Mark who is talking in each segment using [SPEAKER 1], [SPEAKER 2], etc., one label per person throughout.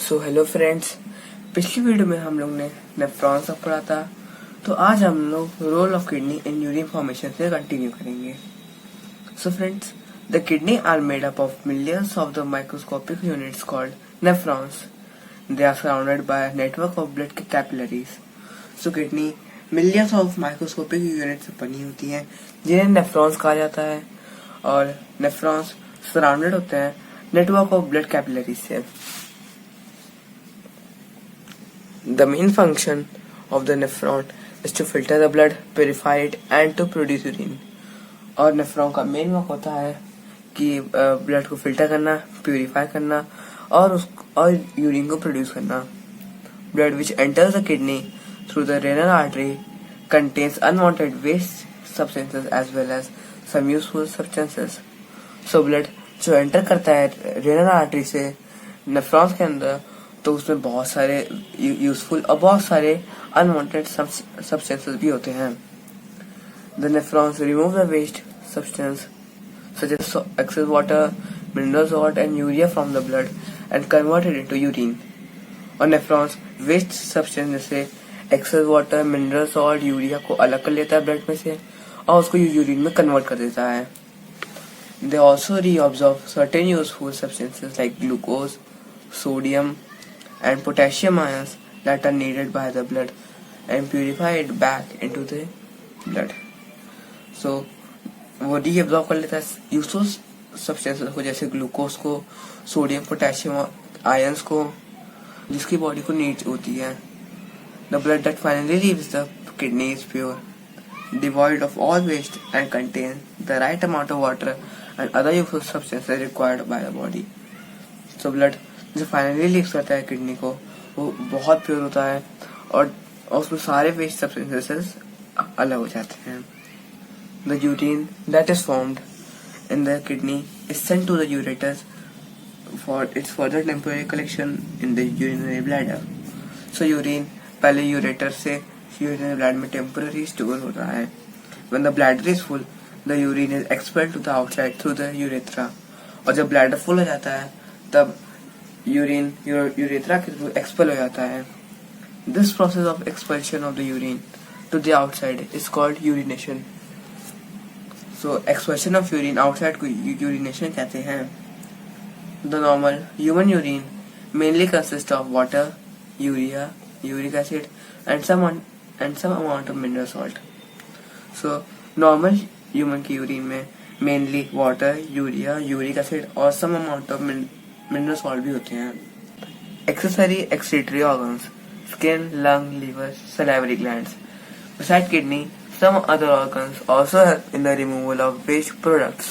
[SPEAKER 1] So hello friends, पिछली video में हम लोग ने नेफ्रॉन्स का पढ़ा था। तो आज हम लोग role of kidney in urine formation से कंटिन्यू करेंगे। So friends, the kidney are made up of millions of the microscopic units called nephrons. They are surrounded by network of blood capillaries. So kidney millions of microscopic unit से बनी होती है जिन्हें nephrons कहा जाता है, और नेफ्रॉन्स सराउंडेड होते हैं नेटवर्क ऑफ ब्लड कैपिलरीज से। The main function of the nephron is to filter the blood, purify it and to produce urine. और नेफ्रॉन का मेन वर्क होता है कि ब्लड को फिल्टर करना, प्यूरिफाई करना और यूरिन को प्रोड्यूस करना। Blood which enters the kidney through the renal artery contains unwanted waste substances as well as some useful substances. So blood जो एंटर करता है रेनल आर्टरी से नेफ्रॉन्स के अंदर, तो उसमें बहुत सारे यूजफुल और बहुत सारे अनवांटेड सब्सटेंसेस भी होते हैं। The nephrons remove the waste substance such as excess water, mineral salt and urea from the blood and convert it into urine. और नेफ्रॉन्स वेस्ट सब्सटेंस जैसे excess water, mineral salt, urea को अलग कर लेता है ब्लड में से और उसको यूरिन में कन्वर्ट कर देता है। They also reabsorb certain useful substances like glucose, sodium and potassium ions that are needed by the blood and purify it back into the blood. So वो रीअब्सॉर्ब कर लेता है यूजफुल सब्सटेंसेस को, जैसे ग्लूकोज को, सोडियम, पोटेशियम आयंस को, जिसकी body को नीड होती है। The blood that finally leaves the kidney is pure, devoid of all waste and contain the right amount of water and other useful substances required by the body. So blood जो finally leave करता है kidney को, वो बहुत pure होता है और उसमें सारे वेस्ट सब्सटेंसेस अलग हो जाते हैं। The urine that is formed in the kidney is sent to the ureters for its further temporary collection in the urinary bladder. So urine पहले यूरेटर से यूरिनरी ब्लैडर में टेम्पोररी स्टोर होता है। When the bladder is full, the urine is expelled to the outside through the urethra. और जब bladder full हो जाता है तब यूरिन यूरेथ्रा के थ्रू एक्सपेल हो जाता है। This process of expulsion of the urine to the outside is called urination. So expulsion of urine outside को यूरिनेशन कहते हैं। The normal human urine mainly consist of water, urea, uric acid and some amount of mineral salt. So normal human की urine में mainly water, urea, uric acid और some amount of mineral salt भी होते हैं। Accessory excretory organs, skin, lung, liver, salivary glands. Besides kidney, some other organs also help in the removal of waste products.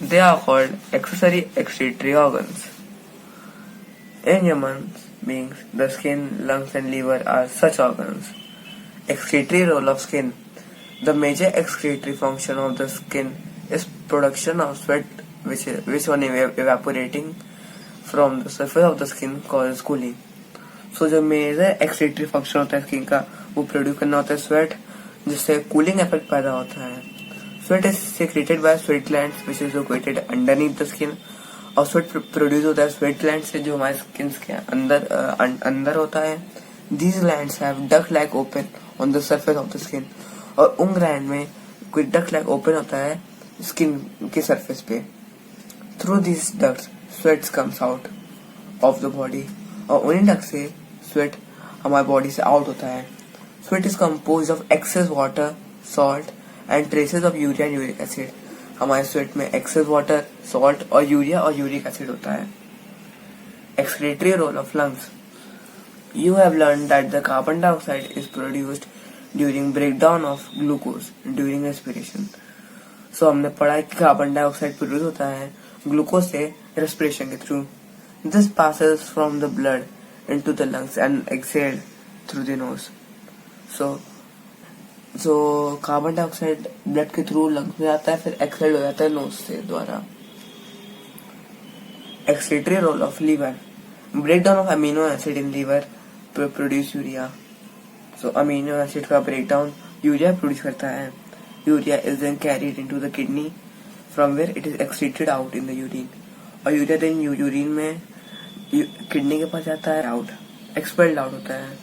[SPEAKER 1] They are called accessory excretory organs. In human beings, the skin, lungs and liver are such organs. Excretory role of skin. The major excretory function of the skin is production of sweat which on evaporating from the surface of the skin causes cooling. So जो major excretory function होता है skin का, वो produce करना होता है sweat, जिससे cooling effect पैदा होता है। Sweat is secreted bye sweat glands which is located underneath the skin. और स्वेट प्रोड्यूस होता है स्वेट ग्लैंड से जो हमारे स्किन के अंदर होता है। These glands have duct like open on the surface of the skin. और उन ग्लैंड में कोई डक्ट लाइक ओपन होता है स्किन के सरफेस पे। Through this ducts sweats comes out of the body, और उन्हीं डक्ट से स्वेट हमारी बॉडी से आउट होता है। Sweat is compose of excess water, salt and traces of urea and uric acid. हमारे स्वेट में एक्सेस वाटर, सॉल्ट और यूरिया और यूरिक एसिड होता है। Excretory role of lungs. You have learned that the carbon dioxide is produced during breakdown of glucose during respiration. So हमने पढ़ा कि carbon dioxide produce होता है ग्लूकोज से रेस्पिरेशन के through. This passes from the blood into the lungs and exhaled through the nose. So carbon dioxide blood के through lungs में जाता है, फिर एक्सहेल हो जाता है नोज से द्वारा। Excretory role of liver. Breakdown of amino acid in liver produce urea. So amino acid का ब्रेकडाउन यूरिया प्रोड्यूस करता है। Urea is then carried into the kidney from where it is excreted out in the urine. और urea then urine में kidney के पास जाता है, out expelled out होता है.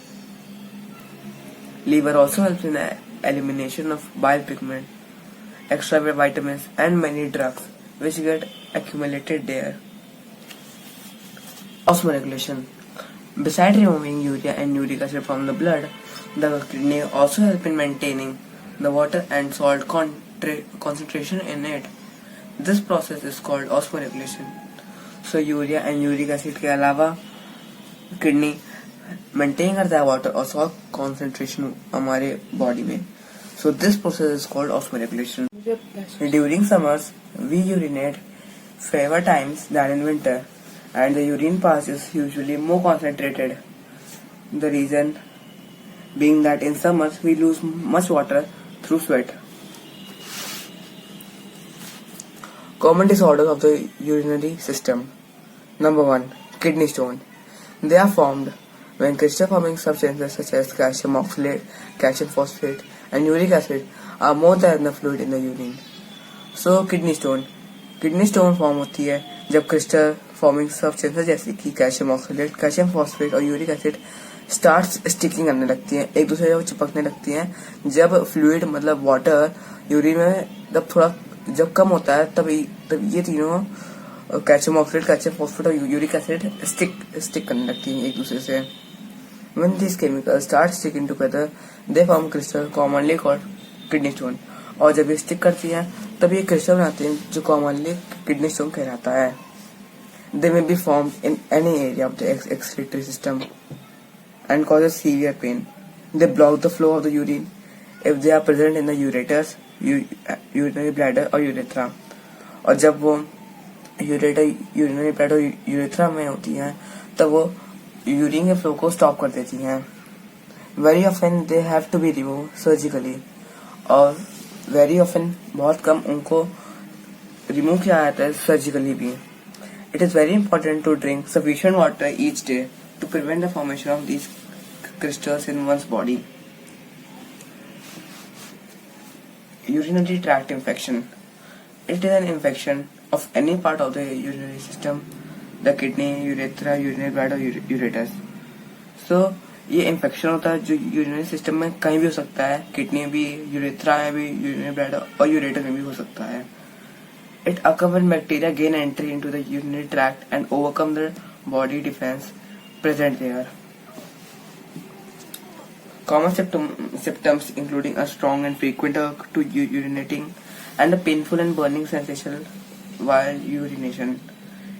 [SPEAKER 1] Liver also helps in elimination of bile pigment, extra vitamins and many drugs which get accumulated there. Osmoregulation. Besides removing urea and uric acid from the blood, the kidney also help in maintaining the water and salt concentration in it. This process is called osmoregulation. So urea and uric acid के अलावा kidney maintain करता है water और salt concentration हमारे body में. So this process is called osmoregulation. During summers we urinate fewer times than in winter, and the urine pass is usually more concentrated. The reason being that in summers we lose much water through sweat. Common disorders of the urinary system. Number 1. Kidney stone. They are formed when crystal-forming substances such as calcium oxalate, calcium phosphate, and uric acid are more than the fluid in the urine. So, kidney stone. Kidney stone form होती है जब crystal forming substances जैसे कि calcium oxalate, calcium phosphate और uric acid start sticking करने लगती हैं, एक दूसरे से चिपकने लगती हैं. जब फ्लूइड मतलब वाटर यूरिन में जब कम होता है तब ये तीनों कैल्शियम ऑक्सलेट, कैल्शियम फॉस्फेट और यूरिक एसिड स्टिक करने लगती हैं एक दूसरे से. When these chemicals start sticking together, they form crystal commonly called kidney stone. और जब ये स्टिक करती हैं तब ये क्रिस्टल बनाते हैं जो कॉमनली किडनी स्टोन कहलाता है. They may be formed in any area of the excretory system and causes severe pain. They block the flow of the urine if they are present in the ureters, urinary bladder or urethra. और जब वो urinary bladder और urethra में होती हैं तब वो urine के फ्लो को स्टॉप कर देती हैं. Very often they have to be removed surgically. और वेरी ऑफन बहुत कम उनको रिमूव किया जाता है सर्जिकली भी. It is very important to drink sufficient water each day to prevent the formation of these crystals in one's body. Urinary tract infection. It is an infection of any part of the urinary system, the kidney, urethra, urinary bladder, ureters. So ये infection होता है जो urinary system में कहीं भी हो सकता है, किडनी भी, यूरेथ्रा में भी, यूरिनरी ब्लैडर और यूरेटर में भी हो सकता है. It occurs when bacteria gain entry into the urinary tract and overcome the body defense present there. Common symptoms including a strong and frequent urge to urinating and a painful and burning sensation while urination.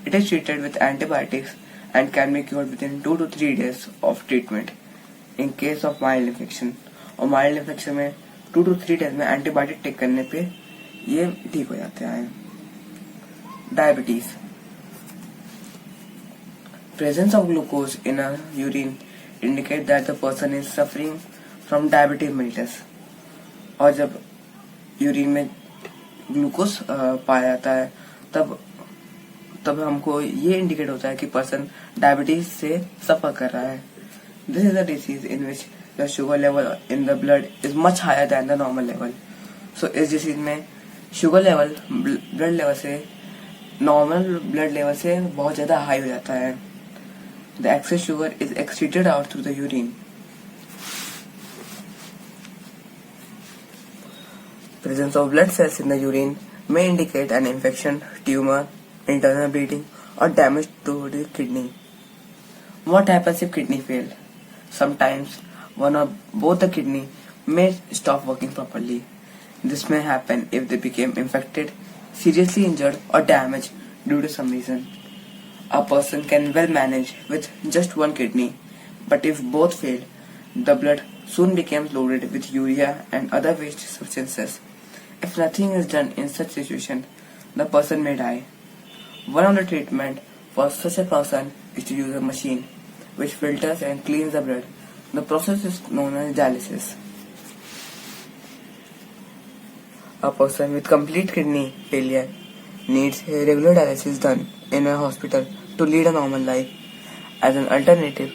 [SPEAKER 1] It is treated with antibiotics and can be cured within 2 to 3 days of treatment in case of mild infection. और mild infection में 2 to 3 days में antibiotic take करने पे ये ठीक हो जाते हैं. Diabetes. Presence of glucose in a urine indicate that the person is suffering from diabetes mellitus. और जब यूरिन में ग्लूकोज पाया जाता है तब हमको ये इंडिकेट होता है कि पर्सन डायबिटीज से सफर कर रहा है. This is a disease in which the sugar level in the blood is much higher than the normal level. So इस डिसीज में शुगर लेवल ब्लड लेवल से नॉर्मल ब्लड लेवल से बहुत ज्यादा हाई हो जाता है. The excess sugar is excreted out through the urine. Presence of blood cells in the urine may indicate an infection, tumor, internal bleeding or damage to the kidney. What happens if kidney fail? Sometimes one or both the kidney may stop working properly. This may happen if they became infected, seriously injured or damaged due to some reason. A person can well manage with just one kidney, but if both fail, the blood soon becomes loaded with urea and other waste substances. If nothing is done in such situation, the person may die. One of the treatment for such a person is to use a machine which filters and cleans the blood. The process is known as dialysis. A person with complete kidney failure needs regular dialysis done in a hospital to lead a normal life. As an alternative,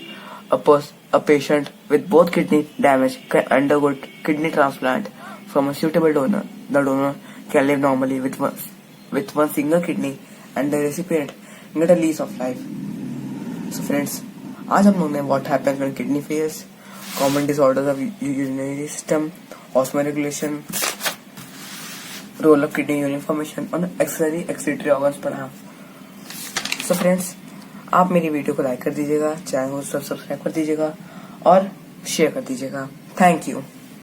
[SPEAKER 1] a patient with both kidney damage can undergo kidney transplant from a suitable donor. The donor can live normally with one single kidney and the recipient get a lease of life. So friends, आज हम लोग ने what happens when kidney fails, common disorders of urinary system, osmoregulation, role of kidney urine formation और auxiliary excretory organs पढ़ा. So friends, आप मेरी video को like कर दीजिएगा, चैनल को सब्सक्राइब कर दीजिएगा और शेयर कर दीजिएगा. Thank you.